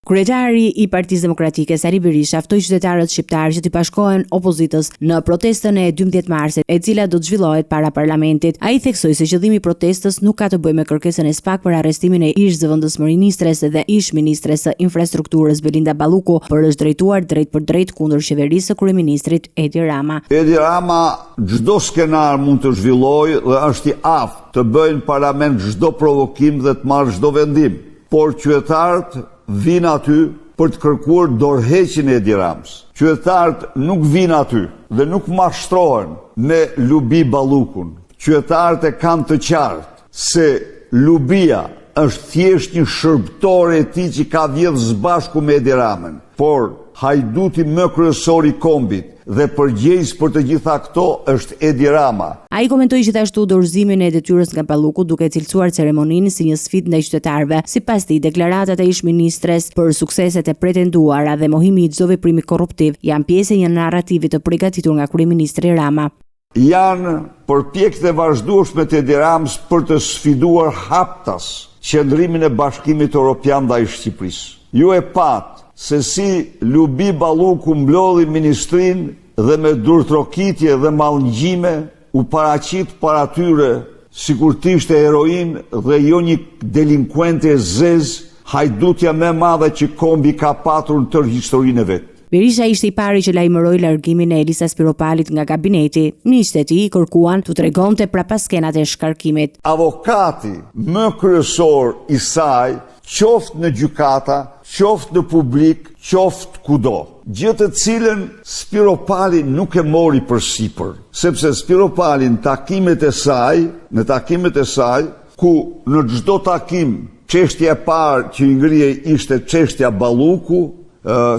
Kryetari i Partisë Demokratike Sali Berisha ftoi qytetarët shqiptar që të bashkohen opozitës në protestën e 12 marsit, e cila do të zhvillohet para parlamentit. Ai theksoi se qëllimi i protestës nuk ka të bëjë me kërkesën e SPAK për arrestimin e ish-zëvendës ministres dhe ish-ministres së infrastrukturës Belinda Balluku, por është drejtuar drejt për drejt kundër qeverisë së kryeministrit Edi Rama. Edi Rama çdo skenar mund të zhvillojë dhe është i aftë të bëjnë parlament çdo provokim dhe të marrë çdo vendim, por qytetarët vinë aty për të kërkuar dorëheqjen e Edi Ramës. Qytetarët nuk vinë aty dhe nuk mashtrohen me Lubi Ballukun. Qytetarët e kanë të qartë se Lubia është thjesht një shërbëtor e tij që ka vjedhur së bashku me Edi Ramën, por hajduti më kryesor i kombit dhe përgjegjës për të gjitha këto është Edi Rama. Ai komentoi gjithashtu dorëzimin e detyrës nga Balluku, duke cilësuar ceremoninë si një sfidë ndaj qytetarëve. Sipas tij, deklaratat e ish-ministres për sukseset e pretenduara dhe mohimi i çdo veprimi korruptiv janë pjesë e një narrativi të përgatitur nga kryeministri Rama. Janë përpjekje të vazhdueshme të Edi Ramës për të sfiduar haptas qëndrimin e Bashkimit Evropian ndaj Shqipërisë. Ju e pat se si Lubi Balluku mblodhi ministrinë dhe me durtrokitje dhe mallngjime u paraqit para tyre sikur të ishte heroin dhe jo një delinkuente e zezë, hajdutja më e madhe që kombi ka patur në tërë historinë e vet. Berisha ishte i pari që lajmëroi largimin e Elisa Spiropalit nga kabineti. Miqtë e tij kërkuan të tregonte prapas skenat e shkarkimit. Avokati më kryesor i saj, qoftë në gjykata, qoftë në publik, qoftë kudo, gjë të cilën Spiropali nuk e mori përsipër, sepse Spiropali në takimet e saj, ku në çdo takim çështja e parë që i ngrihej ishte çështja Balluku,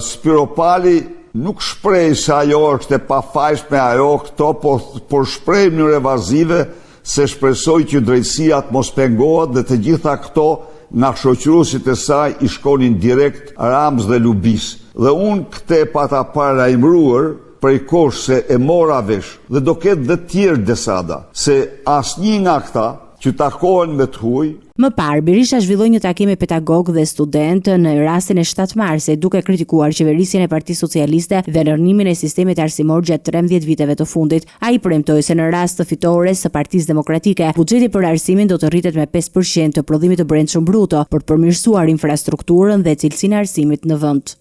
Spiropali nuk shpreh se ajo është e pafajshme ajo këto, por shpreh në evazive se shpresoj që drejtësia të mos pengohet dhe të gjitha këto nga shoqëruesit e saj i shkonin direkt Ramës dhe Lubis. Dhe unë këte pata paralajmëruar prej kohësh se e mora vesh dhe do ketë dhe tjerë desada, se asnjë nga këta që takohen me të huaj. Më parë, Berisha zhvilloi një takim me pedagog dhe student në rastin e 7 marsit, duke kritikuar qeverisjen e Partisë Socialiste dhe lërnimin e sistemit arsimor gjatë 13 viteve të fundit. Ai premtoi se në rast të fitores së Partisë Demokratike, buxheti për arsimin do të rritet me 5% të prodhimit të brendshëm bruto për të përmirësuar infrastrukturën dhe cilësinë e arsimit në vend.